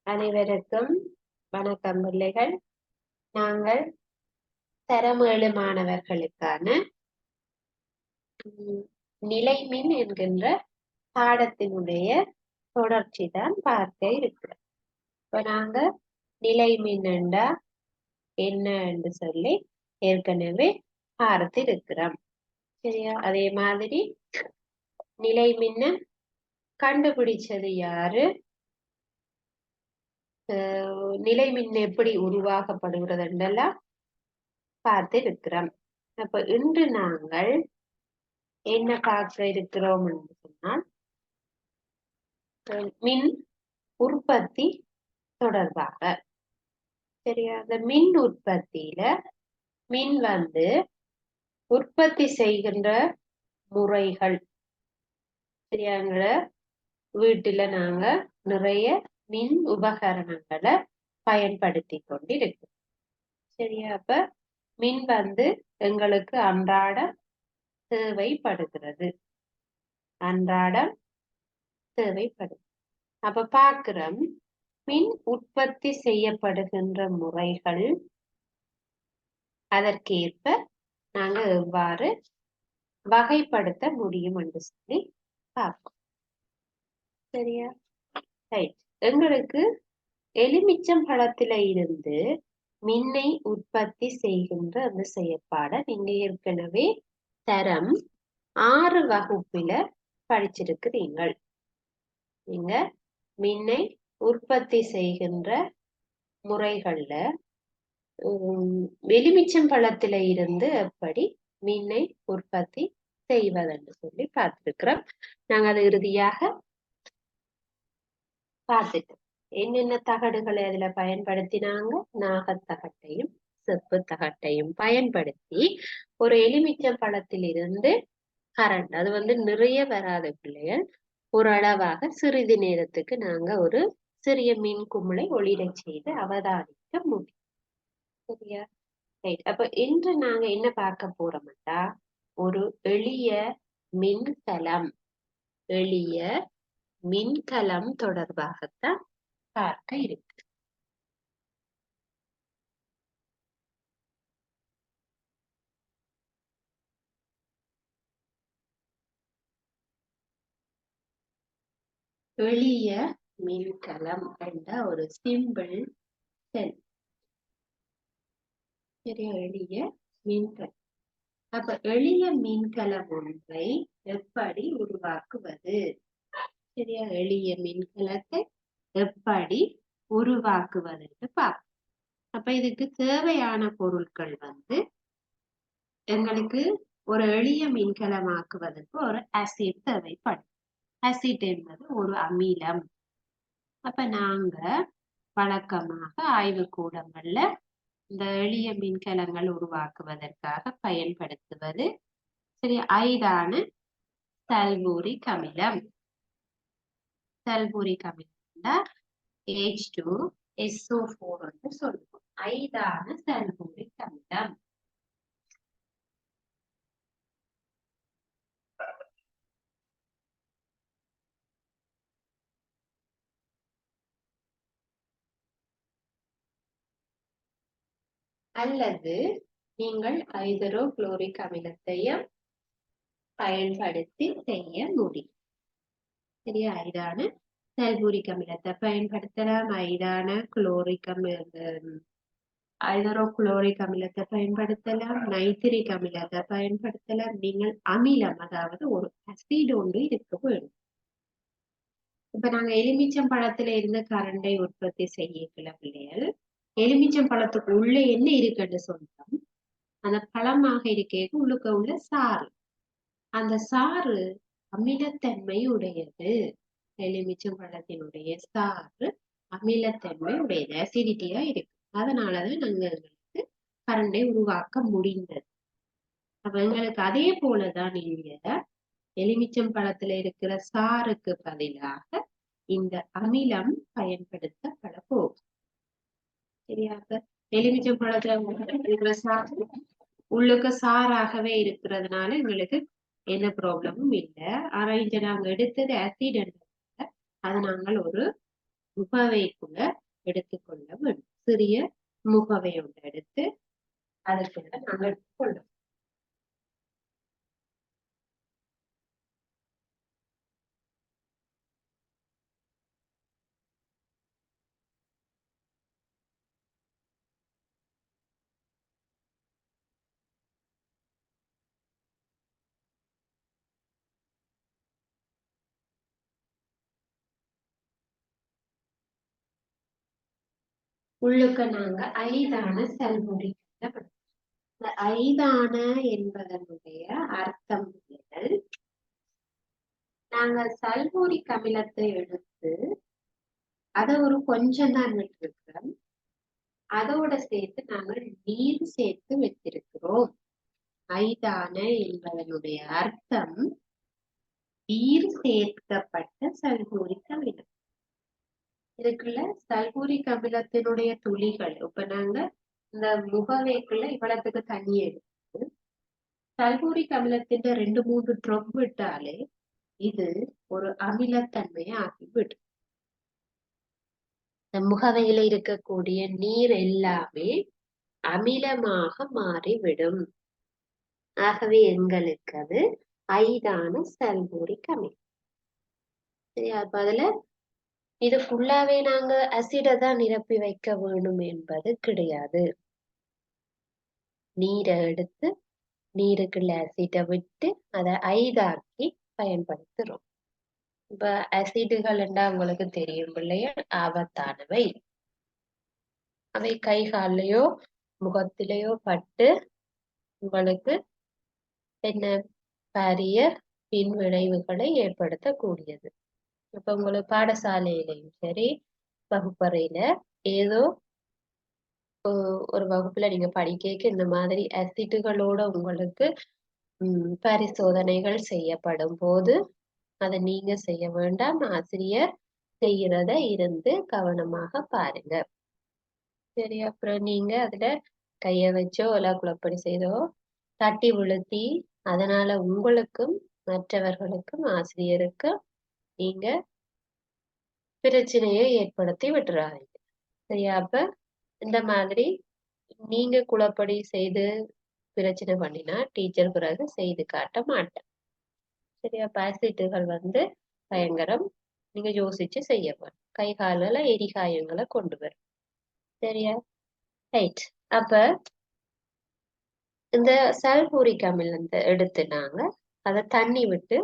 அனைவருக்கும் வணக்கம் பிள்ளைகள். நாங்கள் தரம் 7 மாணவர்களுக்கான நிலைமின் என்கின்ற பாடத்தினுடைய தொடர்ச்சி தான் பார்க்க இருக்கிறோம். இப்ப நாங்க நிலைமின் என்றா என்ன என்று சொல்லி ஏற்கனவே பார்த்திருக்கிறோம். சரியா? அதே மாதிரி நிலைமின்ன கண்டுபிடிச்சது யாரு, நிலைமின் எப்படி உருவாக்கப்படுகிறது என்றெல்லாம் பார்த்து இருக்கிறோம். அப்ப இன்று நாங்கள் என்ன பார்க்க இருக்கிறோம் என்று சொன்னால் மின் உற்பத்தி தொடர்பாக. சரியா? அந்த மின் உற்பத்தியில மின் உற்பத்தி செய்கின்ற முறைகள். சரியாங்கள? வீட்டுல நாங்க நிறைய மின் உபகரணங்களை பயன்படுத்தி கொண்டிருக்கோம். சரியா? அப்ப மின் எங்களுக்கு அன்றாடம் தேவைப்படுகிறது. அன்றாடம் தேவைப்படுது. அப்ப பார்க்கிறோம் மின் உற்பத்தி செய்யப்படுகின்ற முறைகள், அதற்கேற்ப நாங்க எவ்வாறு வகைப்படுத்த முடியும் என்று சொல்லி பார்ப்போம். சரியா? ரைட். எங்களுக்கு எலுமிச்சம் பழத்தில இருந்து மின்னை உற்பத்தி செய்கின்ற அந்த செயற்பாடை நீங்க ஏற்கனவே தரம் 6 வகுப்பில படிச்சிருக்கிறீங்கள். நீங்க மின்னை உற்பத்தி செய்கின்ற முறைகள்ல எலுமிச்சம் பழத்தில இருந்து எப்படி மின்னை உற்பத்தி செய்வதென்று சொல்லி பார்த்திருக்கிறோம். நாங்க அதை இறுதியாக பார்த்துட்டோம். என்னென்ன தகடுகளை அதுல பயன்படுத்தினாங்க? நாகத்தகட்டையும் செப்பு தகட்டையும் பயன்படுத்தி ஒரு எலுமிச்சம் பழத்திலிருந்து கரண்ட், அது நிறைய வராத பிள்ளைகள், ஓரளவாக சிறிது நேரத்துக்கு நாங்க ஒரு சிறிய மின் குமிழை ஒளிரச் செய்து அவதானிக்க முடியும். சரியா? ரைட். அப்ப இன்று நாங்க என்ன பார்க்க போறோம்டா, ஒரு எளிய மின்கலம் மின்கலம் தொடர்பாகத்தான் பார்க்க இருக்கு. எளிய மின்கலம் என்ற ஒரு சிம்பிள் செல். சரியா? எளிய மின்கலம். அப்ப எளிய மின்கலம் ஒன்றை எப்படி உருவாக்குவது? சரியா? எளிய மின்கலத்தை எப்படி உருவாக்குவது என்று பார்ப்போம். அப்ப இதுக்கு தேவையான பொருட்கள் எங்களுக்கு ஒரு எளிய மின்கலமாக்குவதற்கு ஒரு ஆசிட் தேவைப்படும். ஆசிட் என்பது ஒரு அமிலம். அப்ப நாங்க வழக்கமாக ஆய்வுக்கூடங்கள்ல இந்த எளிய மின்கலங்கள் உருவாக்குவதற்காக பயன்படுத்துவது ஐதான சல்பூரிக் அமிலம். சல்பூரிக் அமிலம் H2SO4 என்று சொல்லுவோம். ஐதான சல்பூரிக் அமிலம். அல்லது நீங்கள் ஹைட்ரோகுளோரிக் அமிலத்தையும் பயன்படுத்தி செய்ய முடியும். சரியா? ஐதான சல்பூரிக் அமிலத்தை பயன்படுத்தலாம். ஐதான ஹைட்ரோகுளோரிக் அமிலத்தை பயன்படுத்தலாம். நைட்ரிக் அமிலத்தை பயன்படுத்தலாம். நீங்கள் அமிலம், அதாவது ஒரு அசிட் ஒன்று இருக்க வேண்டும். இப்ப நாங்க எலுமிச்சம் பழத்துல இருந்து கரண்டை உற்பத்தி செய்யல பிள்ளைகள். எலுமிச்சம் பழத்துக்கு உள்ள என்ன இருக்குன்னு சொன்னோம், அந்த பழமாக இருக்க உள்ளுக்க உள்ள சாறு. அந்த சாறு அமிலத்தன்மை உடையது. எலுமிச்சம் பழத்தினுடைய சாறு அமிலத்தன்மை உடையது, அசிடிட்டியா இருக்கு. அதனாலதான் நாங்க எங்களுக்கு கரண்டை உருவாக்க முடிந்தது. அப்ப எங்களுக்கு அதே போலதான் இங்க எலுமிச்சம் பழத்துல இருக்கிற சாருக்கு பதிலாக இந்த அமிலம் பயன்படுத்தப்பட போகும். சரியாக? எலுமிச்சம் பழத்துல இருக்கிற சாறு உள்ளுக்கு சாராகவே இருக்கிறதுனால எங்களுக்கு எந்த ப்ராப்ளமும் இல்லை. ஆனா இங்க நாங்க எடுத்தது ஆசிட், அதை நாங்கள் ஒரு முகவைக்குள்ள எடுத்துக்கொள்ள வேண்டும். சிறிய முகவை ஒன்று எடுத்து அதுக்குள்ள நாங்கள் எடுத்துக்கொள்ளும். உள்ளுக்க நாங்க ஐதான சல்முடி இந்த ஐதான என்பதனுடைய அர்த்தம் நாங்கள் சல்பூரிக் அமிலத்தை எடுத்து அதை ஒரு கொஞ்சம் தான் விட்டிருக்கிறோம். அதோட சேர்த்து நாங்கள் நீர் சேர்த்து வச்சிருக்கிறோம். ஐதான என்பதனுடைய அர்த்தம் நீர் சேர்க்கப்பட்ட சல்பூரிக் அமிலம். இதுக்குள்ள சல்பூரிக் அமிலத்தினுடைய துளிகள் இப்ப நாங்க இந்த முகவேக்குள்ள இவ்வளத்துக்கு தண்ணி எடுத்து சல்பூரிக் அமிலத்தின் 2-3 ட்ரொப் விட்டாலே இது ஒரு அமிலத்தன்மையை ஆகிவிடும். இந்த முகவையில இருக்கக்கூடிய நீர் எல்லாமே அமிலமாக மாறிவிடும். ஆகவே எங்களுக்கு அது ஐதான சல்பூரிக் அமிலம். சரியா? அப்ப அதுல இது ஃபுல்லாவே நாங்க அசிட தான் நிரப்பி வைக்க வேணும் என்பது கிடையாது. நீரை எடுத்து நீருக்குள்ள அசிட விட்டு அதை ஐதாக்கி பயன்படுத்துறோம். இப்ப அசிடுகள் என்றா உங்களுக்கு தெரியும் பிள்ளையா, ஆபத்தானவை. அவை கை காலையோ முகத்திலேயோ பட்டு உங்களுக்கு என்ன பாரிய பின் விளைவுகளை ஏற்படுத்தக்கூடியது. இப்ப உங்களுக்கு பாடசாலையிலையும் சரி வகுப்பறையில ஏதோ ஒரு வகுப்புல நீங்க படிக்க இந்த மாதிரி அசிட்டுகளோட உங்களுக்கு பரிசோதனைகள் செய்யப்படும் போது அதை நீங்க செய்ய வேண்டாம், ஆசிரியர் செய்யறத இருந்து கவனமாக பாருங்க. சரி, அப்புறம் நீங்க அதுல கைய வச்சோ இல்ல குழப்படி செய்தோ தட்டி விழுத்தி அதனால உங்களுக்கும் மற்றவர்களுக்கும் ஆசிரியருக்கும் நீங்க பிரச்சனையை ஏற்படுத்தி விட்டுறாங்க. சரியா? அப்ப இந்த மாதிரி நீங்க குழப்படி செய்து பிரச்சனை பண்ணினா டீச்சர் பிறகு செய்து காட்ட மாட்டேன். சரியா? பாசிட்டுகள் பயங்கரம். நீங்க யோசிச்சு செய்ய வேணும். கை காலில் எரிகாயங்களை கொண்டு வரும். சரியா? ரைட். அப்ப இந்த சல்பூரிக் அமிலத்தை எடுத்து நாங்க அதை தண்ணி விட்டு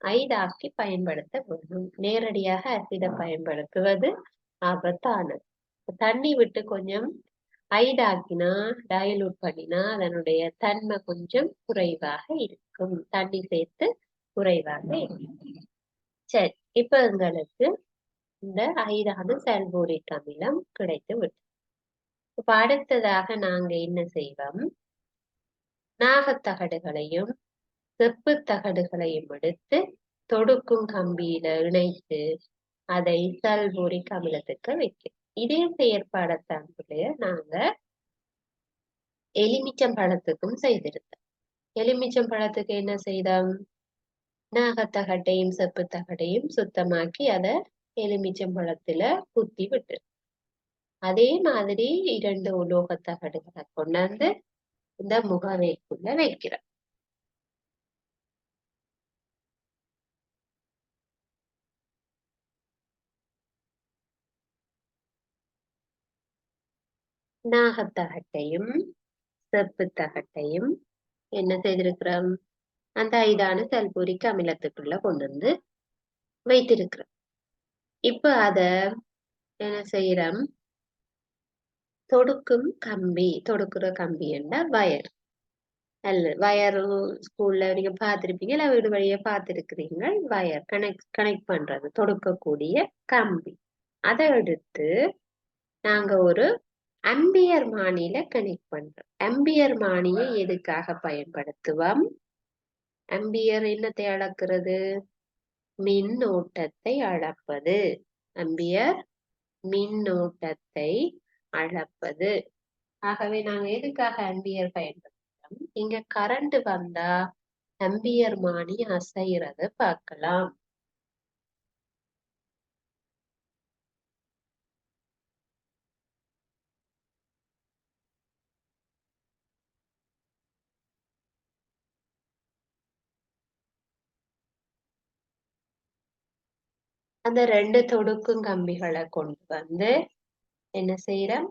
ஐதாக்கி பயன்படுத்த வேண்டும். நேரடியாக அசிட பயன்படுத்துவது ஆபத்தானது. தண்ணி விட்டு கொஞ்சம் ஐதாக்கினா டயலூட் பண்ணினா அதனுடைய தன்மை கொஞ்சம் குறைவாக இருக்கும். தண்ணி சேர்த்து குறைவாக இருக்கும். சரி, இப்ப எங்களுக்கு இந்த ஐதான சல்பூரிக் அமிலம் கிடைத்து விட்டு இப்ப அடுத்ததாக நாங்க என்ன செய்வோம், நாகத்தகடுகளையும் செப்பு தகடுகளையும் எடுத்து தொடுக்கும் கம்பியில இணைத்து அதை சல்பூரிக் அமிலத்துக்கு வைக்கும். இதே செயற்பாடத்தான் நாங்க எலுமிச்சம்பழத்துக்கும் செய்திருந்தோம். எலுமிச்சம்பழத்துக்கு என்ன செய்தோம், நாகத்தகட்டையும் செப்பு தகடையும் சுத்தமாக்கி அதை எலுமிச்சம்பழத்துல குத்தி விட்டு அதே மாதிரி 2 உலோகத்தகடுகளை கொண்டாந்து இந்த முகவைக்குள்ள வைக்கிறோம். நாகத்தகட்டையும் செப்பு தகட்டையும் என்ன செய்திருக்கிறோம், அந்த ஐதான சல்பூரிக் அமிலத்துக்குள்ள கொண்டு வந்து வைத்திருக்கிறோம். இப்ப அத என்ன செய்யறோம், தொடுக்கும் கம்பி, தொடுக்கிற கம்பி என்ன வயர் அல்ல, வயர் ஸ்கூல்ல நீங்க பார்த்திருப்பீங்க, இல்ல வீடு வழியா பார்த்திருக்கிறீங்க. வயர் கனெக்ட் பண்றது தொடுக்கக்கூடிய கம்பி. அதை எடுத்து நாங்க ஒரு அம்பியர் மானியில கனெக்ட் பண்றோம். அம்பியர் மானியை எதுக்காக பயன்படுத்துவோம், அம்பியர் என்னத்தை அளக்கிறது, மின்னோட்டத்தை அளப்பது. அம்பியர் மின்னோட்டத்தை அளப்பது. ஆகவே நாங்க எதுக்காக அம்பியர் பயன்படுத்துறோம், இங்க கரண்ட் வந்தா அம்பியர் மானி அசைறத பார்க்கலாம். அந்த 2 தொடுக்கும் கம்பிகளை கொண்டு வந்து என்ன செய்யறோம்,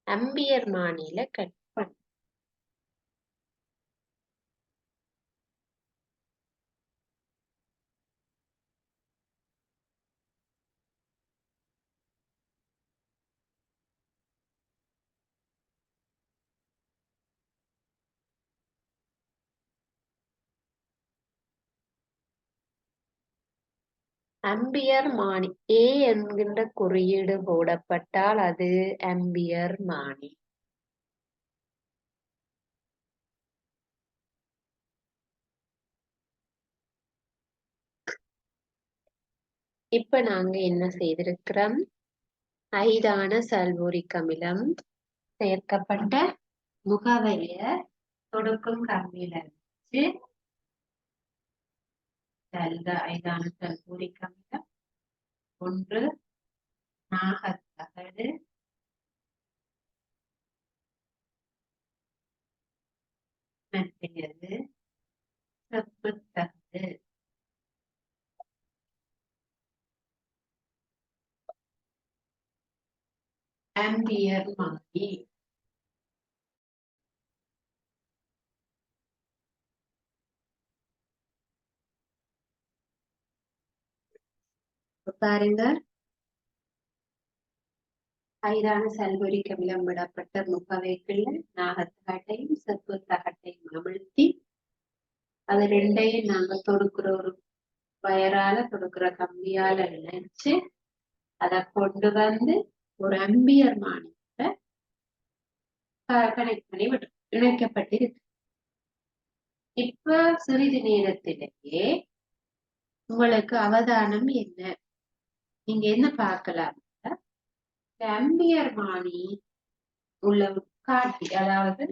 ஆம்பியர் மானியில கட் பண்ண. ஆம்பியர் மானி ஏ என்கின்ற குறியீடு போடப்பட்டால் அது ஆம்பியர் மானி. இப்ப நாங்க என்ன செய்திருக்கிறோம், ஐதான சல்பூரிக் அமிலம் சேர்க்கப்பட்ட முகவைய தொடுக்கும் கம்பியில வச்சு ஐதான சல்பூரிக் அமிலம், 1 நாகத்தகடு, மற்றது செப்புத்தகடு. ஆம்பியர் மானி. பாருங்க, ஐதான சல்பூரிக் அமிலம் விடப்பட்ட முகவைக்குள்ள நாகத்தகட்டையும் செப்புத்தகட்டையும் அமிழ்த்தி அது ரெண்டையும் நாங்க தொடுக்கிற ஒரு வயரால தொடுக்கிற கம்பியால இணைச்சு அதை கொண்டு வந்து ஒரு ஆம்பியர் மானிட்ட கனெக்ட் பண்ணி விட்டு இணைக்கப்பட்டிருக்கு. இப்ப சிறிது நேரத்திலேயே உங்களுக்கு அவதானம் என்ன, நீங்க என்ன பார்க்கலாம், ஆம்பியர் மானி உள்ள காட்டி, அதாவது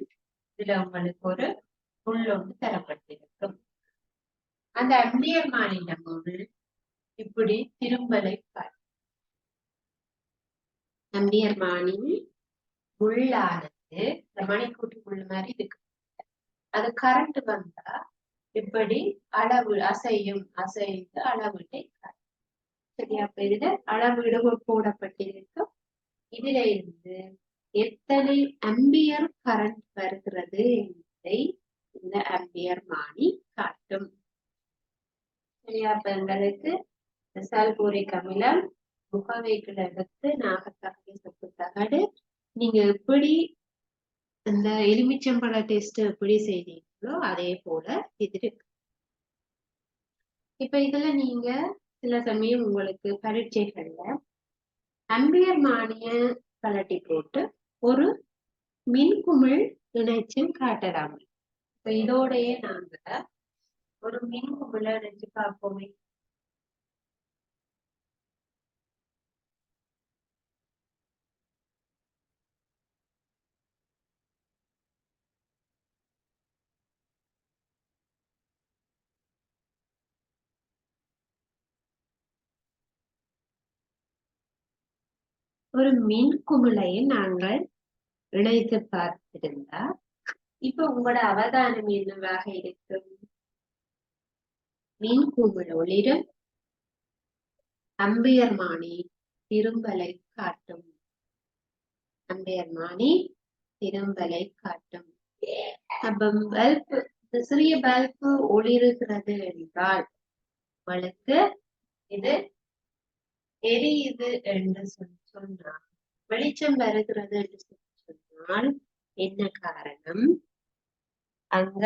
இதுல உங்களுக்கு ஒரு உள்ளொன்று தரப்பட்டிருக்கும். அந்த ஆம்பியர் மானின் போது இப்படி திரும்பலை காட்டி, ஆம்பியர் மானி உள்ளானது இந்த மணிக்கூட்டு உள்ள மாதிரி இருக்கு. அது கரண்ட் வந்தா இப்படி அளவு அசையும், அசைந்து அளவீட்டை காட்டும். சரியா, அப்ப இதுல அளவீடு போடப்பட்டிருக்கும். இதுல இருந்து எத்தனை ஆம்பியர் கரண்ட் வருகிறது என்பதை இந்த ஆம்பியர் மானி காட்டும். சரியா, அப்ப எங்களுக்கு சல்பூரிக் அமிலம் முகவைக்குள்ள எடுத்து நாகத்தகடு செப்புத்தகடு நீங்க எப்படி இந்த எலுமிச்சம்பழ டெஸ்ட் எப்படி செய்தீங்களோ அதே போல இது இருக்கு. இப்ப இதுல நீங்க சில சமயம் உங்களுக்கு பரீட்சைகள்ல ஆம்பியர் மானிய கலட்டி போட்டு ஒரு மின்குமிழ் இணைச்சு காட்டலாம். இப்ப இதோடய நாங்க ஒரு மின்குமிழ இணைச்சு பார்ப்போமே. ஒரு மின்குமிழை நாங்கள் இணைத்து பார்த்திருந்தா இப்ப உங்களோட அவதானம் என்னவாக இருக்கும், மின்குமிழ் ஒளிரும், ஆம்பியர் மானி திரும்பலை காட்டும், ஆம்பியர் மானி திரும்பலை காட்டும். அப்ப பல்ப், சிறிய பல்ப் ஒளிருகிறது என்றால் உங்களுக்கு இது எரியுது என்று சொன்னால், வெளிச்சம் வருகிறது என்று சொன்னால் என்ன காரணம், அங்க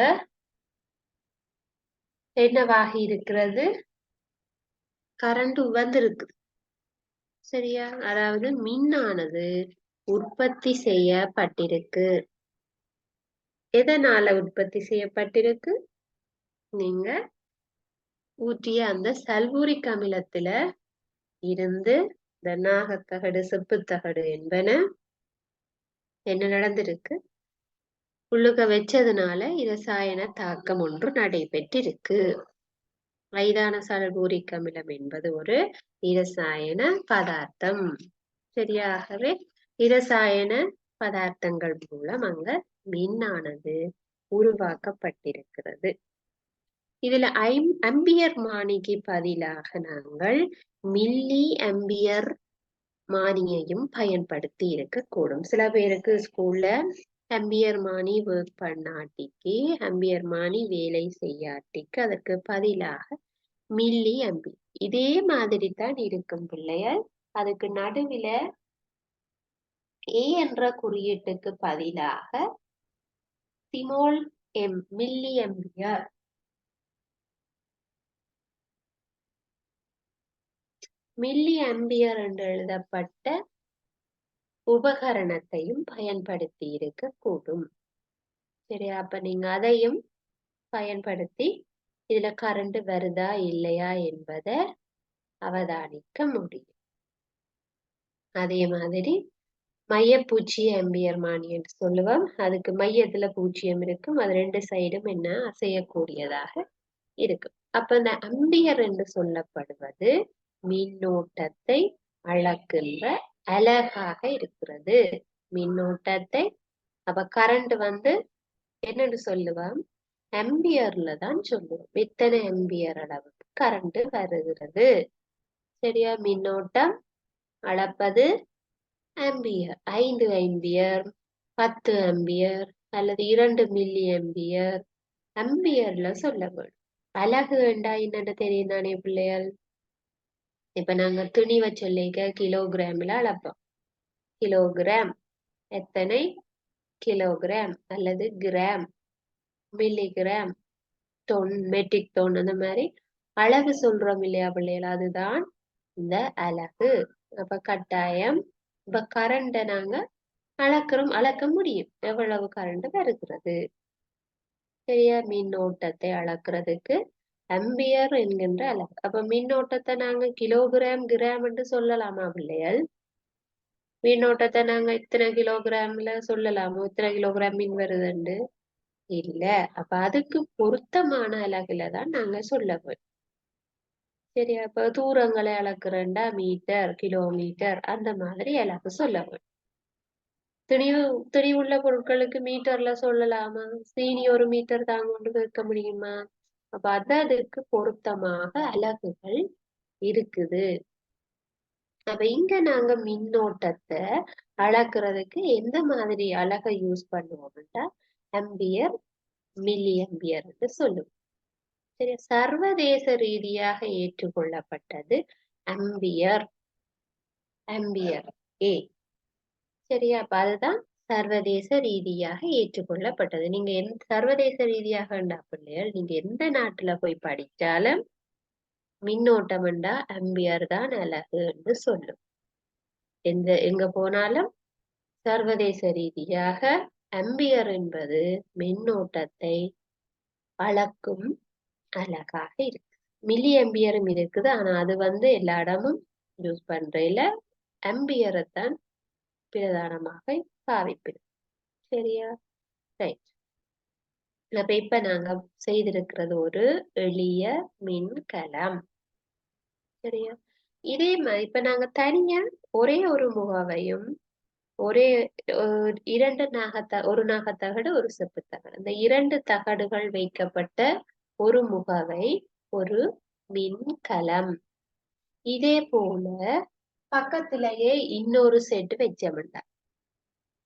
என்னவாக இருக்கிறது, கரண்ட் வந்திருக்கு. சரியா, அதாவது மின்னானது உற்பத்தி செய்யப்பட்டிருக்கு. எதனால உற்பத்தி செய்யப்பட்டிருக்கு, நீங்க ஊற்றிய அந்த சல்பூரிக் அமிலத்துல இருந்து இந்த நாகத்தகடு செப்புத்தகடு என்பன என்ன நடந்திருக்கு, உள்ளுக வச்சதுனால இரசாயன தாக்கம் ஒன்று நடைபெற்றிருக்கு. ஐதான சல்பூரிக் அமிலம் என்பது ஒரு இரசாயன பதார்த்தம். சரியாகவே இரசாயன பதார்த்தங்கள் மூலம் அங்க மின்னானது உருவாக்கப்பட்டிருக்கிறது. இதுல அம்பியர் மானிக்கு பதிலாக நாங்கள் மில்லி அம்பியர் மானியையும் பயன்படுத்தி இருக்கக்கூடும். சில பேருக்கு ஸ்கூல்ல அம்பியர் மானி ஒர்க் பண்ணாட்டிக்கு, அம்பியர் மானி வேலை செய்யாட்டிக்கு அதற்கு பதிலாக மில்லி அம்பி இதே மாதிரி தான் இருக்கும் பிள்ளைகள். அதுக்கு நடுவில ஏ என்ற குறியீட்டுக்கு பதிலாக small M milli ampere milli ampere என்று எழுதப்பட்ட உபகரணத்தையும் பயன்படுத்தி இருக்கக்கூடும். சரியா? அப்ப நீங்க அதையும் பயன்படுத்தி இதுல கரண்ட் வருதா இல்லையா என்பதை அவதானிக்க முடியும். அதே மாதிரி மையப்பூச்சி அம்பியர் மானி என்று சொல்லுவோம். அதுக்கு மையத்துல பூஜ்ஜியம் இருக்கும், அது ரெண்டு சைடும் என்ன அசையக்கூடியதாக இருக்கும். அப்ப இந்த அம்பியர் என்று சொல்லப்படுவது மின்னோட்டத்தை அளக்கின்ற அலகாக இருக்கிறது. மின்னோட்டத்தை அப்ப கரண்ட் வந்து என்னன்னு சொல்லுவோம், ஆம்பியர்ல தான் சொல்லுவோம். எத்தனை ஆம்பியர் அளவுக்கு கரண்ட் வருகிறது. சரியா? மின்னோட்டம் அளப்பது ஆம்பியர். 5 ஆம்பியர், 10 ஆம்பியர் அல்லது 2 மில்லி ஆம்பியர் ஆம்பியர்ல சொல்ல வேண்டும். அலகு வேண்டா என்னன்னு தெரியும் தானே பிள்ளைகள்? இப்ப நாங்க துணிவை சொல்லிக்க கிலோகிராம்ல அளப்போம். கிலோகிராம் எத்தனை கிலோகிராம் அல்லது கிராம், மில்லிகிராம், தொன், மெட்ரிக் தொன், அந்த மாதிரி அலகு சொல்றோம் இல்லையா பிள்ளைகள்? அதுதான் இந்த அலகு. அப்ப கட்டாயம் இப்ப கரண்ட நாங்க அளக்க முடியும், எவ்வளவு கரண்ட் வருகிறது. சரியா? மின்னோட்டத்தை அளக்கிறதுக்கு அம்பியர் என்கின்ற அலகு. அப்ப மின்னோட்டத்தை நாங்க கிலோகிராம் கிராம் என்று சொல்லலாமா பிள்ளைகள்? மின்னோட்டத்தை நாங்க இத்தனை கிலோகிராம்ல சொல்லலாமோ, இத்தனை கிலோகிராம் மின் வருதுன்னு? இல்ல. அப்ப அதுக்கு பொருத்தமான அலகுல தான் நாங்க சொல்ல போறோம். சரியா? இப்ப தூரங்களை அளக்குறேன்டா மீட்டர், கிலோமீட்டர், அந்த மாதிரி அலகு சொல்ல போறோம். திணிவுள்ள பொருட்களுக்கு மீட்டர்ல சொல்லலாமா? சீனி 1 மீட்டர் தாங்க கொண்டு வைக்க முடியுமா? அப்ப அதுக்கு பொருத்தமாக அலகுகள் இருக்குது. அப்ப இங்க நாங்க மின்னோட்டத்தை அளக்குறதுக்கு எந்த மாதிரி அலகை யூஸ் பண்ணுவோம்னா ஆம்பியர், மில்லி ஆம்பியர் என்று சொல்லுவோம். சரி, சர்வதேச ரீதியாக ஏற்றுக்கொள்ளப்பட்டது ஆம்பியர். ஆம்பியர் ஏ. சரியா? அப்ப அதுதான் சர்வதேச ரீதியாக ஏற்றுக்கொள்ளப்பட்டது. நீங்க சர்வதேச ரீதியாக பிள்ளைகள் நீங்க எந்த நாட்டுல போய் படிச்சாலும் மின்னோட்டம் ஆம்பியர் தான் அலகு என்று சொல்லும். எங்க போனாலும் சர்வதேச ரீதியாக ஆம்பியர் என்பது மின்னோட்டத்தை அளக்கும் அலகாக இருக்கு. மில்லி ஆம்பியரும் இருக்குது, ஆனா அது எல்லா இடமும் யூஸ் பண்றதுல ஆம்பியரைத்தான் பிரதானமாக பாவிப்பது. சரியா? ரைட். அப்ப இப்ப நாங்க செய்திருக்கிறது ஒரு எளிய மின்கலம். சரியா? இதே மாதிரி இப்ப நாங்க தனியா ஒரே ஒரு முகாவையும் ஒரே ஒரு நாகத்தகடு ஒரு செப்பு தகடு, இந்த 2 தகடுகள் வைக்கப்பட்ட ஒரு முகாவை ஒரு மின்கலம். இதே போல பக்கத்திலேயே இன்னொரு செட் வச்சோம்டா,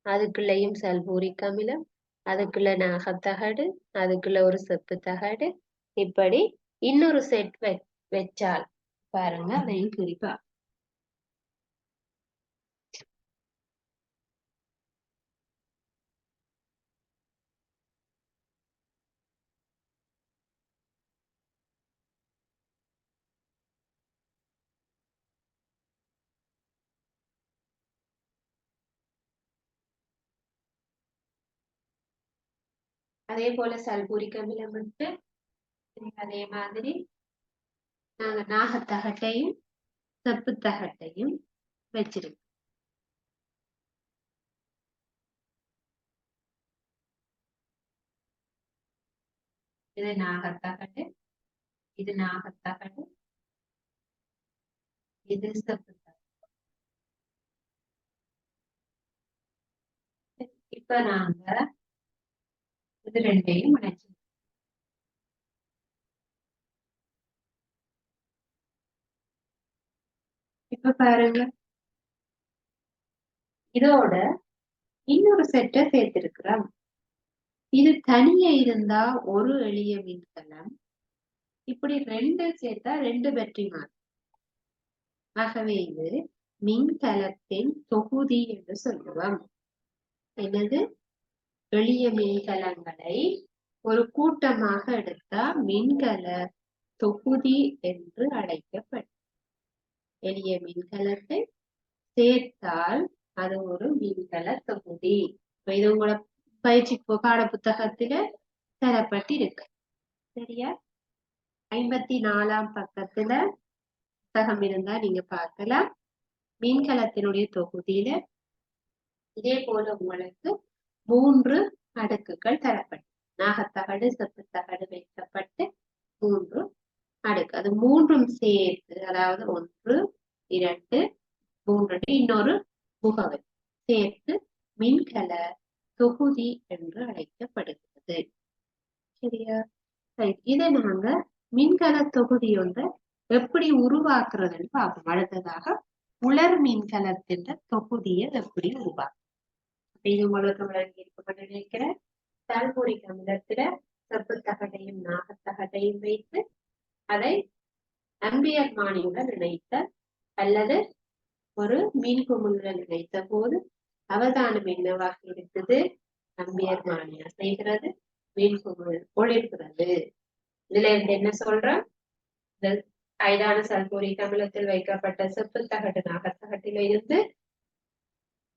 அதுக்குள்ளேயும் சல்பூரிக் அமிலம், அதுக்குள்ள நாகத்தகடு, அதுக்குள்ள ஒரு செப்பு தகடு, இப்படி இன்னொரு செட் வச்சால் பாருங்க அதையும் குறிப்பா. அதே போல சல்பூரிக் அமிலம் விட்டு அதே மாதிரி நாங்க நாகத்தகட்டையும் செப்பு தகட்டையும் வச்சிருக்கோம். இது நாகத்தகடு, இது நாகத்தகடு, இது செப்பு தகடு. இப்ப நாங்க இது ரெண்டையும் இணைச்சு இப்ப பாருங்க, இதோட இன்னொரு செட்டை சேர்த்திருக்கிறோம். இது தனியே இருந்தா ஒரு எளிய மின்கலம், இப்படி ரெண்டு சேர்த்தா ரெண்டு பேட்டரி மாறும். ஆகவே இது மின்கலத்தின் தொகுதி என்று சொல்லுவோம். என்னது? எளிய மின்கலங்களை ஒரு கூட்டமாக எடுத்தா மின்கல தொகுதி என்று அழைக்கப்படும். எளிய மின்கலத்தை சேர்த்தால் அது ஒரு மின்கல தொகுதி. இது உங்களோட பயிற்சி பாட புத்தகத்துல தரப்பட்டிருக்கு. சரியா? 54ஆம் பக்கத்துல புத்தகம் இருந்தா நீங்க பார்க்கலாம். மின்கலத்தினுடைய தொகுதியில இதே போல உங்களுக்கு 3 அடுக்குகள் தரப்படும். நாகத்தகடு, செப்புத்தகடு வைக்கப்பட்டு 3 அடுக்கு. அது மூன்றும் சேர்த்து, அதாவது 1, 2, 3 இன்னொரு முகவரி சேர்த்து மின்கல தொகுதி என்று அழைக்கப்படுகிறது. சரியா? இதை நாங்க மின்கல தொகுதி ஒன்றை எப்படி உருவாக்குறதுன்னு பார்ப்போம். அடுத்ததாக உலர் மின்கலத்தின் தொகுதியை எப்படி உருவாக்கும். இது உங்களுக்கு விளங்கி இருக்க நினைக்கிறேன். சல்பூரிக் அமிலத்துல செப்புத்தகட்டையும் நாகத்தகட்டையும் வைத்து அதை அம்பியர் மானியுடன் இணைத்த அல்லது ஒரு மீன் குமிழுடன் இணைத்த போது அவதானம் என்னவாக இருக்குது? அம்பியர் மானியா செய்கிறது, மீன் குமிழ் ஒளிர்கிறது. இதுல இருந்து என்ன சொல்றோம்? இந்த ஐதான சல்பூரிக் அமிலத்தில் வைக்கப்பட்ட செப்புத்தகட்டு நாகத்தகட்டில இருந்து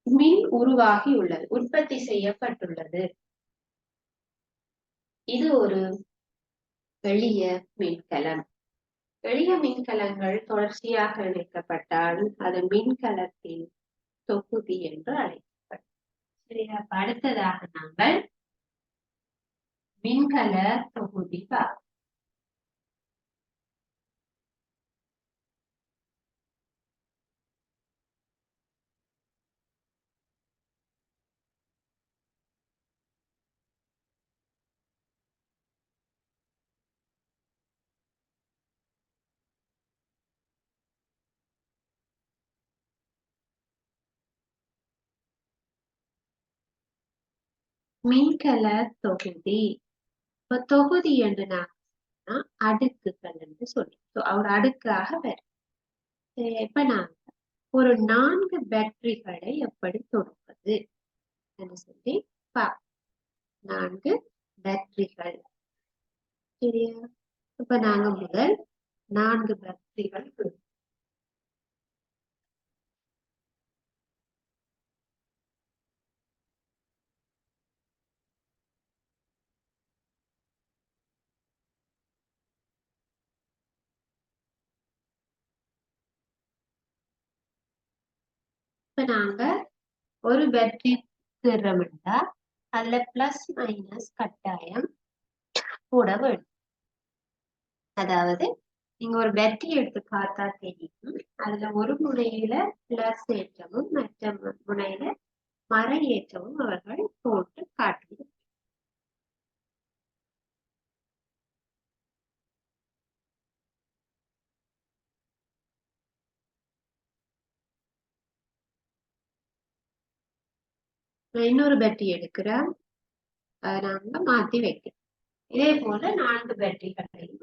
மின் உருவாகி உள்ளது, உற்பத்தி செய்யப்பட்டுள்ளது. இது ஒரு எளிய மின்கலம். எளிய மின்கலங்கள் தொடர்ச்சியாக இணைக்கப்பட்டால் அது மின்கலத்தின் தொகுதி என்று அழைக்கப்படும். சரியா? அடுத்ததாக நாங்கள் மின்கல தொகுதி பார்ப்போம். மின்கல தொகுதி. இப்ப தொகுதி என்று நான் அடுக்குகள் என்று சொல்றோம். ஒரு அடுக்காக வரும். இப்ப நாங்க ஒரு 4 பேட்டரிகளை எப்படி தொடுப்பது என்று சொல்லி பார்ப்போம். 4 பேட்டரிகள். சரியா? இப்ப நாங்க முதல் 4 பேட்டரிகள் இப்ப நாங்க ஒரு பேட்டரி திறமிட்டா அதுல பிளஸ் மைனஸ் கட்டாயம் போட வேண்டும். அதாவது நீங்க ஒரு பேட்டரி எடுத்து பார்த்தா தெரியும், அதுல ஒரு முனையில பிளஸ் ஏற்றமும் மற்ற முனையில மர ஏற்றமும் அவர்கள் போட்டு காட்டுகிறார். இன்னொரு பேட்டரி எடுக்கிறேன், நாங்க மாத்தி வைக்கிறோம். இதே போல 4 பேட்டரிகளையும்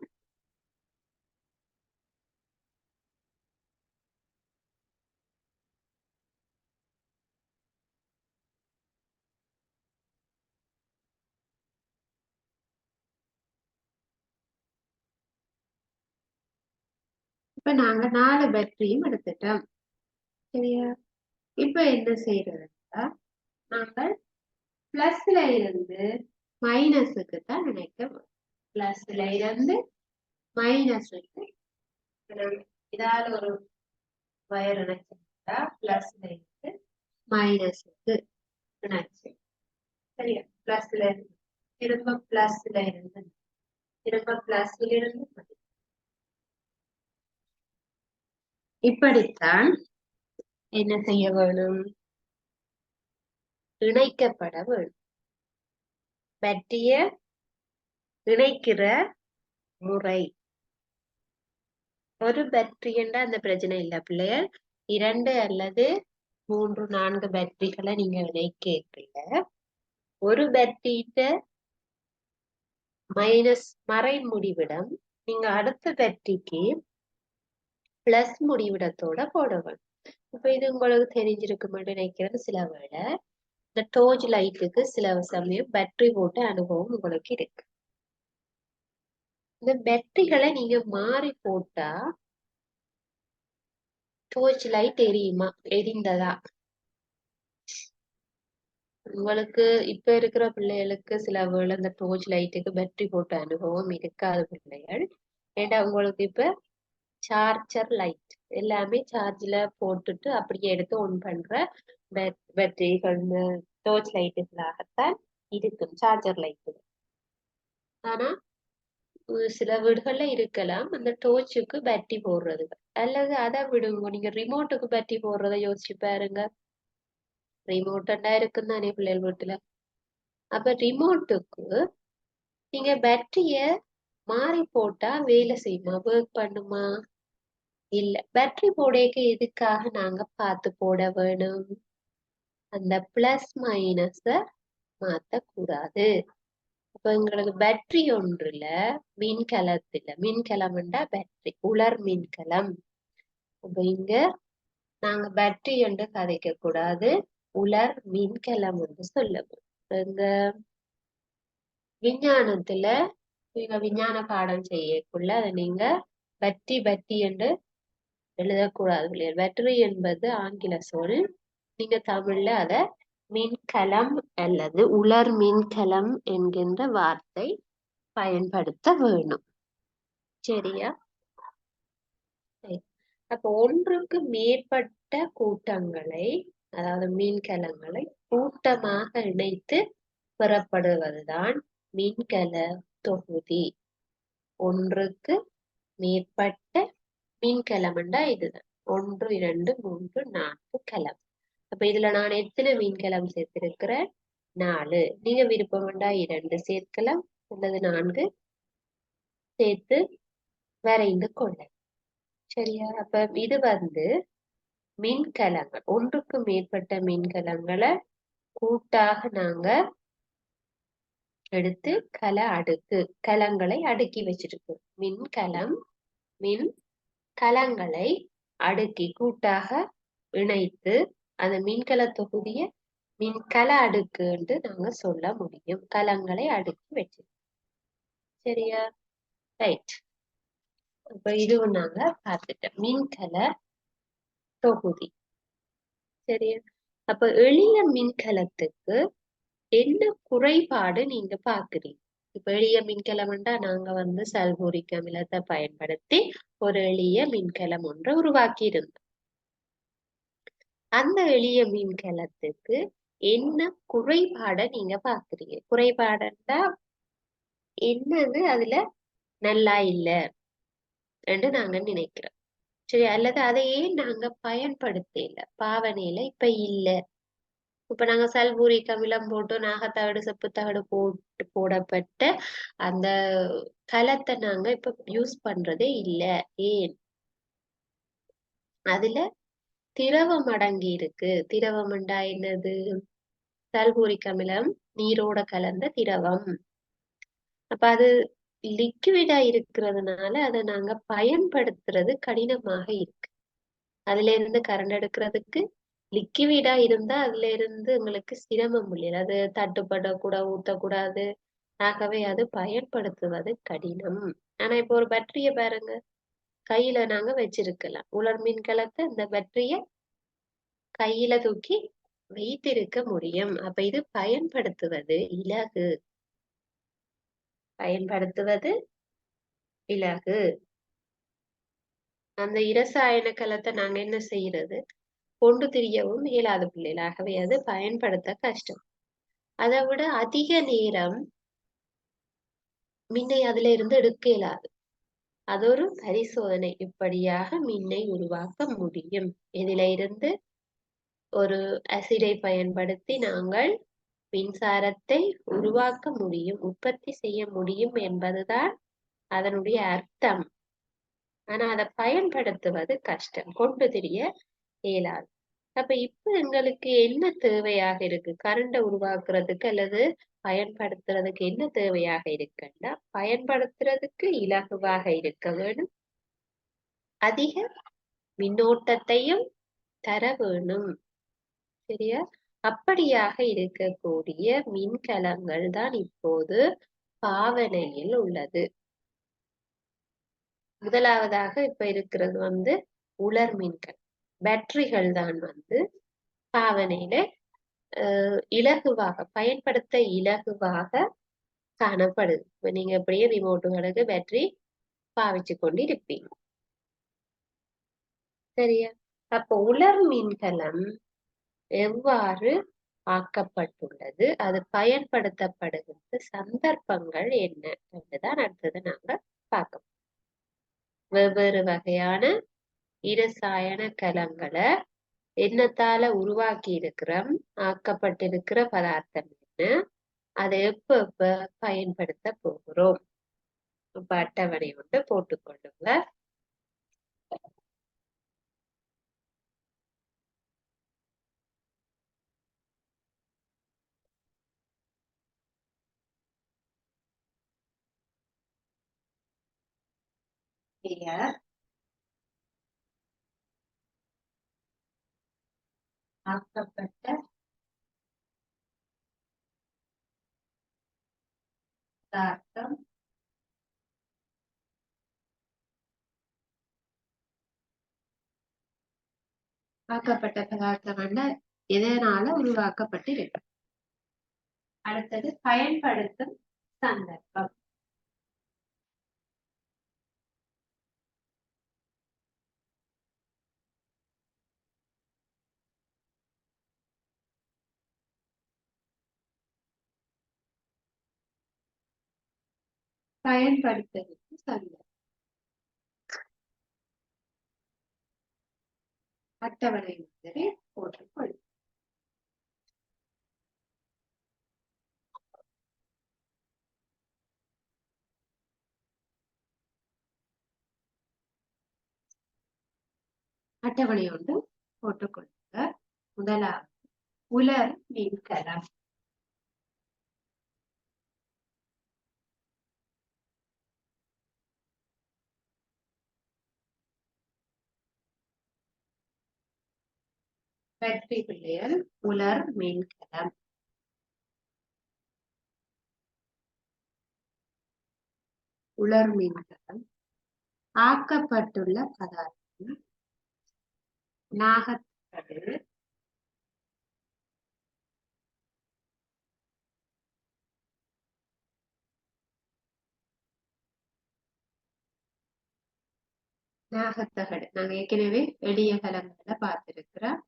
இப்ப நாங்க 4 பேட்டரியும் எடுத்துட்டோம். சரியா? இப்ப என்ன செய்யறதுன்னா, நாங்கள் பிளஸ்ல இருந்து மைனஸுக்கு தான் நினைக்க. பிளஸ்ல இருந்து மைனஸுக்கு இதால ஒரு வயர் இணைச்சிருந்தா பிளஸ்ல இருந்து மைனஸுக்கு இணைச்சு. சரியா? பிளஸ்ல இருந்து திரும்ப பிளஸ்ல இருந்து திரும்ப பிளஸ்ல இருந்து இப்படித்தான் என்ன செய்ய வேணும்? இணைக்கப்பட வேண்டும். பேட்டரிய இணைக்கிற முறை. ஒரு பேட்டரி என்றா அந்த பிரச்சனை இல்ல பிள்ளைகள். 2 அல்லது 3 4 பேட்டரிகளை நீங்க இணைக்கல ஒரு பேட்டரியிட்ட மைனஸ் மறை முடிவிடம் நீங்க அடுத்த பேட்டரிக்கு பிளஸ் முடிவிடத்தோட போடணும். இப்ப இது உங்களுக்கு தெரிஞ்சிருக்கும்னு நினைக்கிறேன். சில வேளை இந்த டோர்ச் லைட்டுக்கு சில சமயம் பேட்டரி போட்ட அனுபவம் உங்களுக்கு இருக்கு. இந்த பேட்டரிகளை நீங்க மாறி போட்டா டோர்ச் லைட் எரியுமா? எரிந்ததா? உங்களுக்கு இப்ப இருக்கிற பிள்ளைகளுக்கு சில வேளை இந்த டோர்ச் லைட்டுக்கு பேட்டரி போட்ட அனுபவம் இருக்காது பிள்ளைகள். ஏன்னா உங்களுக்கு இப்ப சார்ஜர் லைட் எல்லாமே சார்ஜ்ல போட்டுட்டு அப்படியே எடுத்து ஒன் பண்ற பேட்டரிகள் டோர்ச் லைட்டுகளாகத்தான் இருக்கும் சார்ஜர் லைட்டு. ஆனா சில வீடுகள்ல இருக்கலாம் அந்த டோர்ச்சுக்கு பேட்டரி போடுறது. அல்லது அதை விடுங்க, நீங்க ரிமோட்டுக்கு பேட்டரி போடுறத யோசிச்சு பாருங்க. ரிமோட்டா இருக்கும் தானே பிள்ளைகள் வீட்டுல. அப்ப ரிமோட்டுக்கு நீங்க பேட்டரிய மாறி போட்டா வேலை செய்யுமா? ஒர்க் பண்ணுமா? இல்ல. பேட்டரி போடைக்கு எதுக்காக நாங்க பார்த்து போட வேணும்? அந்த பிளஸ் மைனஸ மாத்தக்கூடாது. அப்ப எங்களுக்கு பேட்டரி ஒன்றுல மின்கலத்துல மின்கலம்ண்டா பேட்டரி உலர் மின்கலம். அப்ப இங்க நாங்க பேட்டரி என்று கதைக்க கூடாது, உலர் மின்கலம் என்று சொல்லணும். எங்க விஞ்ஞானத்துல நீங்க விஞ்ஞான பாடம் செய்யக்குள்ள அதை நீங்க பட்டி என்று எழுதக்கூடாது. பேட்டரி என்பது ஆங்கில சொல். நீங்க தமிழ்ல அத மின்கலம் அல்லது உலர் மின்கலம் என்கின்ற வார்த்தை பயன்படுத்த வேணும். சரியா? அப்ப ஒன்றுக்கு மேற்பட்ட கூட்டங்களை, அதாவது மின்கலங்களை கூட்டமாக இணைத்து பெறப்படுவதுதான் மின்கல தொகுதி. ஒன்றுக்கு மேற்பட்ட மின்கலம்ண்டா இதுதான் 1 2 3 4 கலம். அப்ப இதுல நான் எத்தனை மின்கலம் சேர்த்திருக்கிறேன்? 4. நீங்க விருப்பம்ண்டா 2 சேர்க்கலாம் அல்லது 4 சேர்த்து வரைந்து கொள்ள. சரியா? அப்ப இது மின்கலங்கள், ஒன்றுக்கு மேற்பட்ட மின்கலங்களை கூட்டாக நாங்க எடுத்து கலங்களை அடுக்கி வச்சிருக்கோம். மின்கலம் மின் கலங்களை அடுக்கி கூட்டாக இணைத்து அந்த மின்கல தொகுதிய மின்கல அடுக்கு என்று நாங்க சொல்ல முடியும். கலங்களை அடுக்கி வச்சிருக்கோம். சரியா? ரைட். அப்ப இதுவும் நாங்க பார்த்துட்டோம் மின்கல தொகுதி. சரியா? அப்ப எளிய மின்கலத்துக்கு என்ன குறைபாடு நீங்க பாக்குறீங்க? இப்ப எளிய மின்கலம்ண்டா நாங்க சல்பூரிக் அமிலத்தை பயன்படுத்தி ஒரு எளிய மின்கலம் ஒன்றை உருவாக்கி இருந்தோம். அந்த எளிய மின்கலத்துக்கு என்ன குறைபாட நீங்க பாக்குறீங்க? குறைபாடுண்டா என்னது அதுல நல்லா இல்ல என்று நாங்க நினைக்கிறோம். சரி, அல்லது அதையே நாங்க பயன்படுத்தல, பாவனையில இப்ப இல்ல. இப்ப நாங்க சல்பூரிக் அமிலம் போட்டு நாகத்தகடு செப்பு தகடு போடப்பட்ட அந்த கலத்தை நாங்க இப்ப யூஸ் பண்றதே இல்ல. ஏன்? அதுல திரவம் அடங்கி இருக்கு. திரவம்ண்டா என்னது? சல்பூரிக் அமிலம் நீரோட கலந்த திரவம். அப்ப அது லிக்விடா இருக்கிறதுனால அதை நாங்க பயன்படுத்துறது கடினமாக இருக்கு. அதுல இருந்து கரண்ட் எடுக்கிறதுக்கு லிக்விடா இருந்தா அதுல இருந்து உங்களுக்கு சிரமம் இல்லையா? அது தட்டுப்படக்கூட ஊத்தக்கூடாது. ஆகவே அது பயன்படுத்துவது கடினம். ஆனா இப்போ ஒரு பேட்டரிய பாருங்க, கையில நாங்க வச்சிருக்கலாம். உலர் மின்கலத்தை இந்த பேட்டரிய கையில தூக்கி வைத்திருக்க முடியும். அப்ப இது பயன்படுத்துவது இலகு. அந்த இரசாயன கலத்தை நாங்க என்ன செய்யறது? கொண்டு திரியவும் இயலாத பிள்ளைகள். ஆகவே அது பயன்படுத்த கஷ்டம். அதை விட அதிக நேரம் மின்னை அதுல இருந்து எடுக்க இயலாது. அது ஒரு பரிசோதனை. இப்படியாக மின்னை உருவாக்க முடியும். இதில இருந்து ஒரு அசிடை பயன்படுத்தி நாங்கள் மின்சாரத்தை உருவாக்க முடியும், உற்பத்தி செய்ய முடியும் என்பதுதான் அதனுடைய அர்த்தம். ஆனா அதை பயன்படுத்துவது கஷ்டம். கொண்டு திரிய இயலாது. அப்ப இப்ப எங்களுக்கு என்ன தேவையாக இருக்கு கரண்ட உருவாக்குறதுக்கு அல்லது பயன்படுத்துறதுக்கு என்ன தேவையாக இருக்குன்னா பயன்படுத்துறதுக்கு இலகுவாக இருக்க வேணும், அதிக மின்னோட்டத்தையும் தர வேணும். சரியா? அப்படியாக இருக்கக்கூடிய மின்கலங்கள் தான் இப்போது பாவனையில் உள்ளது. முதலாவதாக இப்ப இருக்கிறது வந்து உலர் மின்கலம். பேட்டரிகள் தான் வந்து பாவனையில இலகுவாக பயன்படுத்த இலகுவாக காணப்படுது. இப்ப நீங்க எப்படியே ரிமோட்டுகளுக்கு பேட்டரி பாவிச்சு கொண்டு இருப்பீங்க. சரியா? அப்ப உலர் மின்கலம் எவ்வாறு ஆக்கப்பட்டுள்ளது, அது பயன்படுத்தப்படுகின்ற சந்தர்ப்பங்கள் என்ன என்றுதான் அடுத்தது நாங்க பார்க்க. வெவ்வேறு வகையான இரசாயன கலங்களை என்னத்தால உருவாக்கி இருக்கிறோம், ஆக்கப்பட்டிருக்கிற பதார்த்தம் என்ன, அதை எப்ப எப்ப பயன்படுத்த போகிறோம். இப்ப அட்டவணை ஒன்று போட்டுக்கொள்ளுங்க. ஆக்கப்பட்ட பதார்த்தம் ஆக்கப்பட்ட பதார்த்தம் எதனால உருவாக்கப்பட்டிருக்கு. அடுத்தது பயன்படுத்தும் சந்தர்ப்பம். பயன்படுத்துவதற்கு சந்தர்ப்பம் அட்டவணை மாதிரி போட்டுக்கொள்ளும். அட்டவணை ஒன்று போட்டுக்கொள்ளுங்க. முதலாவது உலர் மின்கலம். பேட்டரி பிள்ளைகள் உலர் மின்கலம். உலர் மின்கலம் ஆக்கப்பட்டுள்ள பதார்த்தம் நாகத்தகடு, நாகத்தகடு நாங்க ஏற்கனவே எளிய கலங்களை பார்த்திருக்கிறோம்.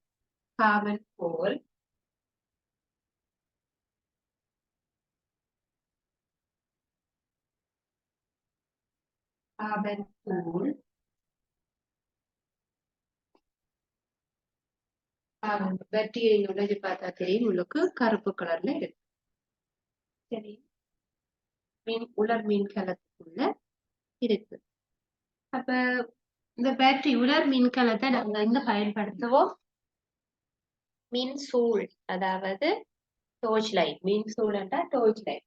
காவல் போல் காவல் போல் பேட்டரியை நுழைஞ்சு பார்த்தா தெரியும், உங்களுக்கு கருப்பு கலர்ல இருக்கு. சரி, உலர் மின்கலத்துக்குள்ள இருக்கு. அப்ப இந்த பேட்டரி உலர் மின்கலத்தை நாங்க எங்க பயன்படுத்துவோம்? மின் சூழ், அதாவது டோர்ச் லைட். மின் சூழ் என்றா டோர்ச் லைட்.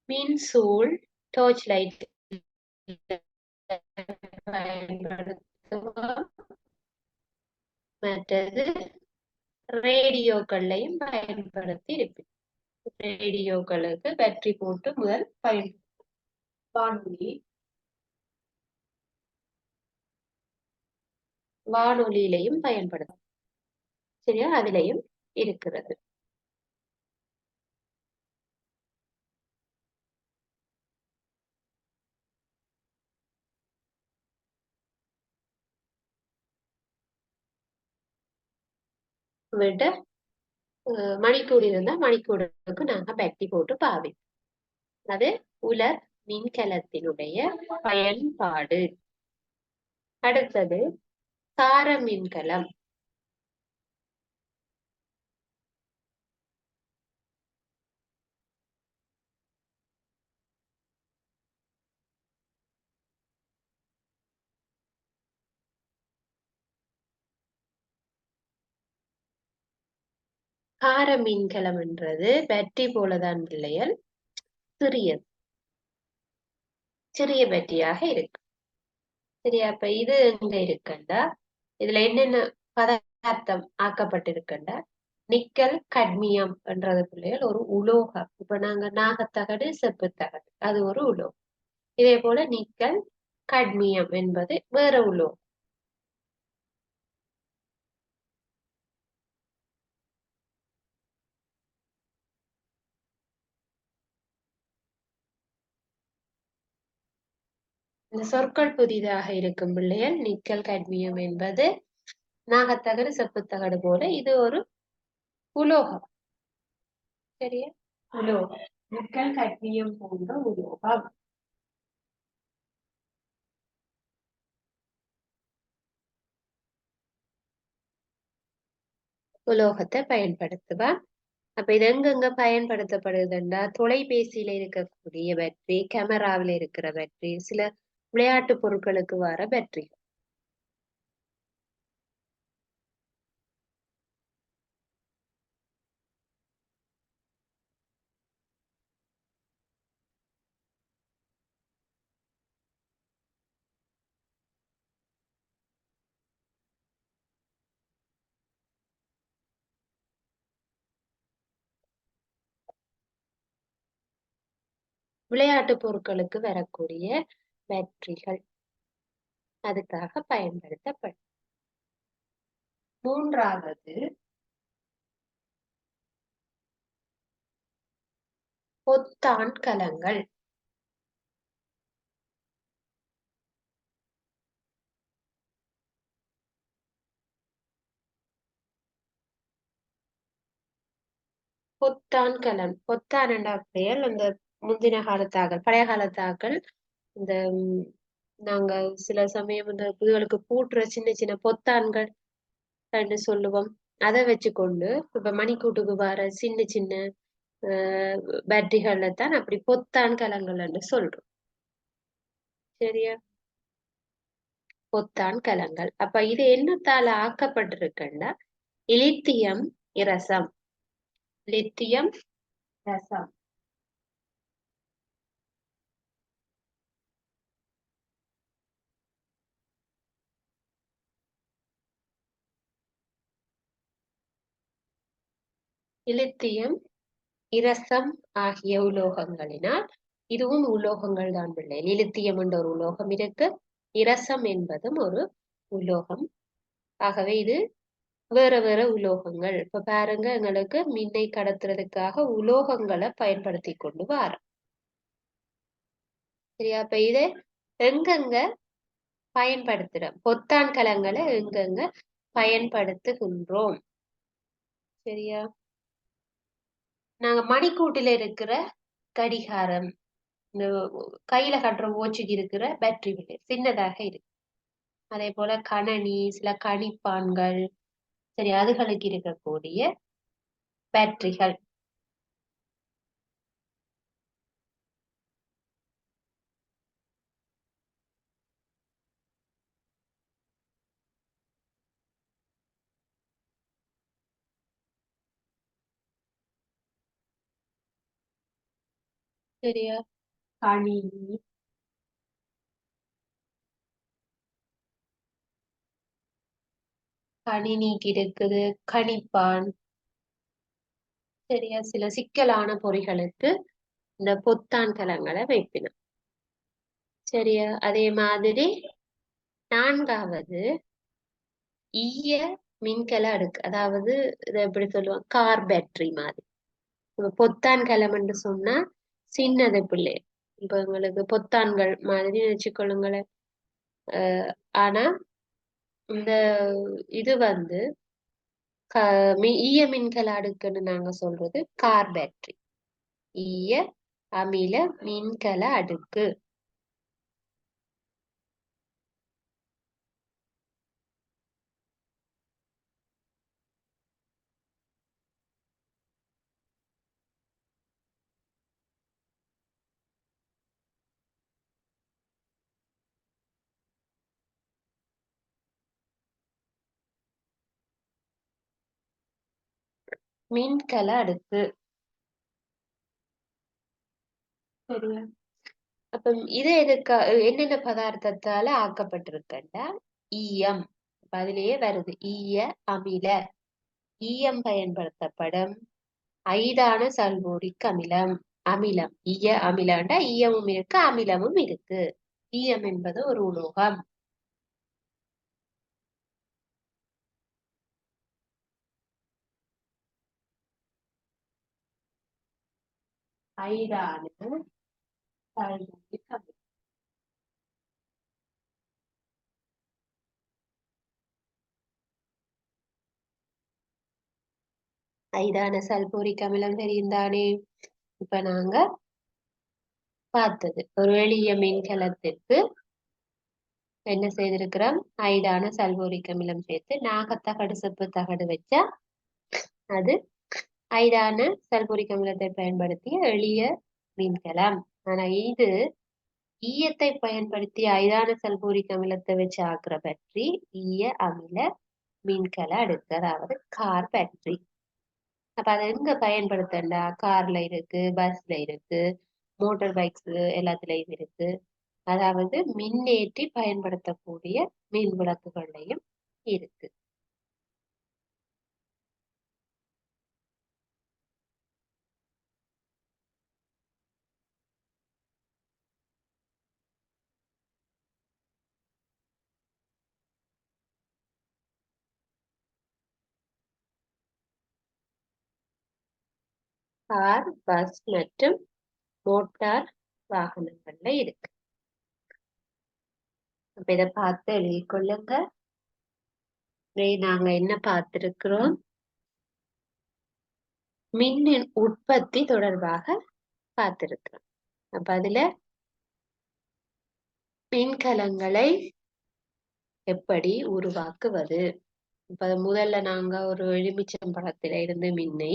மின் சூழ் டோர்ச் லைட் பயன்படுத்துவோம். மற்றது ரேடியோக்கள்லையும் பயன்படுத்தி இருப்பேன். ரேடியோக்களுக்கு பேட்டரி போட்டு முதல் வானொலி வானொலியிலையும் பயன்படுத்தும். சரியா? அதிலையும் இருக்கிறது. விட மணிக்கூடு இருந்தா மணிக்கூடுக்கு நாங்க பேட்டரி போட்டு பாவிப்போம். அது உலர் மின்கலத்தினுடைய பயன்பாடு. அடுத்தது சார மின்கலம். பார மின்கலம் என்றது பேட்டரி போலதான் பிள்ளைகள், சிறியது, சிறிய பேட்டரியாக இருக்கு. சரியா? அப்ப இது எங்க இருக்குண்டா, இதுல என்னென்ன பதார்த்தம் ஆக்கப்பட்டிருக்குண்டா, நிக்கல் கட்மியம் என்றது பிள்ளைகள் ஒரு உலோகம். இப்ப நாங்க நாகத்தகடு செப்பு தகடு அது ஒரு உலோகம். இதே போல நிக்கல் கட்மியம் என்பது வேற உலோகம். இந்த சொற்கள் புதிதாக இருக்கும் பிள்ளைகள். நிக்கல் கட்மியம் என்பது நாகத்தகடு செப்புத்தகடு போல இது ஒரு உலோகம். சரியா? உலோகம். நிக்கல் கட்மியம் போன்ற உலோகம். உலோகத்தை பயன்படுத்துவான். அப்ப இது எங்கெங்க பயன்படுத்தப்படுதுன்னா, தொலைபேசியில இருக்கக்கூடிய பேட்டரி, கேமராவில இருக்கிற பேட்டரி, சில விளையாட்டு பொருட்களுக்கு வர பேட்டரி. விளையாட்டு பொருட்களுக்கு வரக்கூடிய பேட்டரிகள் அதுக்காக பயன்படுத்தப்படும். மூன்றாவது பொத்தான் கலங்கள். பொத்தான் கலம், பொத்தான் என்ற பெயர் அந்த முந்தின காலத்தாக்கள், பழைய காலத்தாக்கள் இந்த நாங்க சில சமயம் இந்த புதுகளுக்கு பூட்டுற சின்ன சின்ன பொத்தான்கள் என்று சொல்லுவோம். அதை வச்சுக்கொண்டு இப்ப மணிக்கூட்டுக்கு வர சின்ன சின்ன பேட்டரிகள்ல தான் அப்படி பொத்தான் கலங்கள் என்று சொல்றோம். சரியா? பொத்தான் கலங்கள். அப்ப இது என்னத்தால ஆக்கப்பட்டிருக்குன்னா, இலித்தியம் இரசம். லித்தியம் ரசம். இலித்தியம் இரசம் ஆகிய உலோகங்களினால், இதுவும் உலோகங்கள் தான் பிள்ளை. இலித்தியம் என்ற ஒரு உலோகம் இருக்கு, இரசம் என்பதும் ஒரு உலோகம். ஆகவே இது வேற வேற உலோகங்கள். இப்ப பாருங்க, எங்களுக்கு மின்னை கடத்துறதுக்காக உலோகங்களை பயன்படுத்தி கொண்டு வரோம். சரியா? அப்ப இதை எங்கெங்க பயன்படுத்துறோம், பொத்தான் கலங்களை எங்கெங்க பயன்படுத்துகின்றோம். சரியா? நாங்க மணிக்கூட்டில இருக்கிற கடிகாரம், இந்த கையில கட்டுற வாட்சுக்கு இருக்கிற பேட்டரி சின்னதாக இருக்கு. அதே போல கணனி, சில கணிப்பான்கள், சரி, அதுகளுக்கு இருக்கக்கூடிய பேட்டரிகள். சரியா? கணினி, கணினிக்கு இருக்குது கணிப்பான். சரியா? சில சிக்கலான பொறிகளுக்கு இந்த பொத்தான் கலங்களை வைப்பினோம். சரியா? அதே மாதிரி நான்காவது ஈய மின்கல அடுக்கு. அதாவது இதை எப்படி சொல்லுவாங்க, கார் பேட்டரி மாதிரி. இப்ப பொத்தான் கலம் சொன்னா சின்னது பிள்ளை. இப்ப உங்களுக்கு பொத்தான்கள் மாதிரி வச்சுக்கொள்ளுங்களேன். ஆனா இந்த இது வந்து ஈய மின்கல அடுக்குன்னு நாங்க சொல்றது கார் பேட்டரி. ஈய அமில மின்கல அடுக்கு. மின்கல அடுக்கு. சரியா? அப்ப இது எதுக்கு, என்னென்ன பதார்த்தத்தால ஆக்கப்பட்டிருக்கா? ஈயம். அதிலேயே வருது ஈய அமில. ஈயம் பயன்படுத்தப்படும். ஐதான சல்பூரிக் அமிலம். அமிலம் ஈய அமிலம்டா ஈயமும் இருக்கு அமிலமும் இருக்கு. ஈயம் என்பது ஒரு உலோகம். ஐதான சல்பூரிக் அமிலம். ஐதான சல்பூரிக் அமிலம் தெரியும் தானே? இப்ப நாங்க பார்த்தது ஒரு எளிய மின்கலத்திற்கு என்ன செய்திருக்கிறோம்? ஐதான சல்பூரிக் அமிலம் சேர்த்து நாகத்தகடு செப்பு தகடு வச்சா அது ஐதான சல்பூரிக் அமிலத்தை பயன்படுத்திய எளிய மின்கலம். ஆனா இது ஈயத்தை பயன்படுத்தி ஐதான சல்பூரிக் அமிலத்தை வச்சு ஆக்குற பேட்டரி ஈய அமில மின்கல அடுக்கு, அதாவது கார் பேட்டரி. அப்ப அதை எங்க பயன்படுத்தண்டா? கார்ல இருக்கு, பஸ்ல இருக்கு, மோட்டார் பைக்ஸ் எல்லாத்துலயும் இருக்கு. அதாவது மின்னேற்றி பயன்படுத்தக்கூடிய மின் விளக்குகள்லையும் இருக்கு. கார், பஸ் மற்றும் மோட்டார் வாகனங்கள்ல இருக்கு. அப்ப இதை பார்த்து எழுதிக் கொள்ளுங்க. நாங்க என்ன பார்த்திருக்கிறோம்? மின் உற்பத்தி தொடர்பாக பார்த்திருக்கிறோம். அப்ப அதுல மின்கலங்களை எப்படி உருவாக்குவது? இப்ப முதல்ல நாங்க ஒரு எலுமிச்சம்பழத்தில இருந்து மின்னை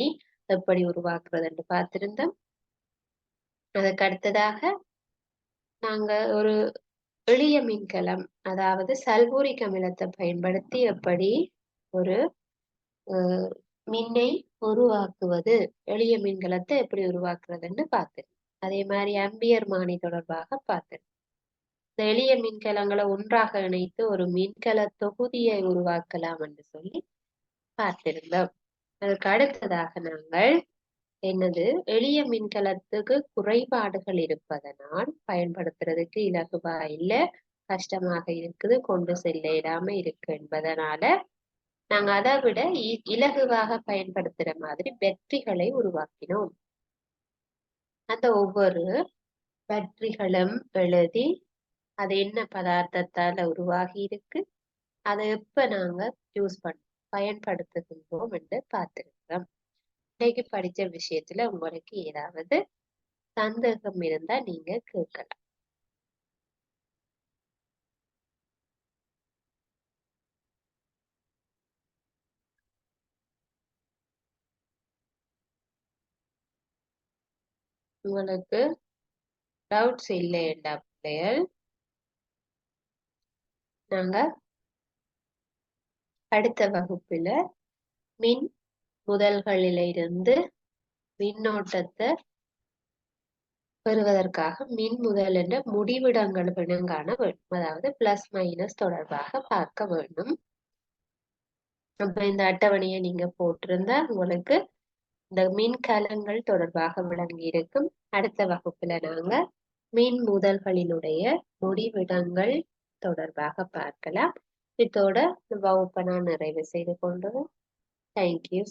எப்படி உருவாக்குறதுன்னு பார்த்திருந்தோம். அதுக்கு அடுத்ததாக நாங்க ஒரு எளிய மின்கலம், அதாவது சல்பூரிக் அமிலத்தை பயன்படுத்தி எப்படி ஒரு மின்னை உருவாக்குவது, எளிய மின்கலத்தை எப்படி உருவாக்குறதுன்னு பார்த்தேன். அதே மாதிரி ஆம்பியர்மானி தொடர்பாக பார்த்தேன். இந்த எளிய மின்கலங்களை ஒன்றாக இணைத்து ஒரு மின்கல தொகுதியை உருவாக்கலாம் என்று சொல்லி பார்த்திருந்தோம். அதற்கு அடுத்ததாக நாங்கள் என்னது, எளிய மின்கலத்துக்கு குறைபாடுகள் இருப்பதனால் பயன்படுத்துறதுக்கு இலகுவா இல்ல, கஷ்டமாக இருக்குது, கொண்டு செல்ல இடாம இருக்கு என்பதனால நாங்க அதை விட இலகுவாக பயன்படுத்துற மாதிரி பேட்டரிகளை உருவாக்கினோம். அந்த ஒவ்வொரு பேட்டரிகளும் எழுதி அது என்ன பதார்த்தத்தால உருவாகி இருக்கு, அதை எப்ப நாங்க பயன்படுத்துகின்றோம் என்று பார்த்திருக்கிறோம். இன்னைக்கு படிச்ச விஷயத்துல உங்களுக்கு ஏதாவது சந்தேகம் இருந்தா நீங்க கேட்கலாம். உங்களுக்கு டவுட்ஸ் இல்லையண்டா பிள்ளைகள், நாங்க அடுத்த வகுப்புல மின் முதல்களிலிருந்து மின்னோட்டத்தை பெறுவதற்காக மின் முதல் என்ற முடிவிடங்கள் காண வேண்டும். அதாவது பிளஸ் மைனஸ் தொடர்பாக பார்க்க வேண்டும். அப்ப இந்த அட்டவணையை நீங்க போட்டிருந்தா உங்களுக்கு இந்த மின்கலங்கள் தொடர்பாக விளங்கி இருக்கும். அடுத்த வகுப்புல நாங்க மின் முதல்களினுடைய முடிவிடங்கள் தொடர்பாக பார்க்கலாம். இதோட வகுப்பை நான் நிறைவு செய்து கொண்டு தேங்க்யூ.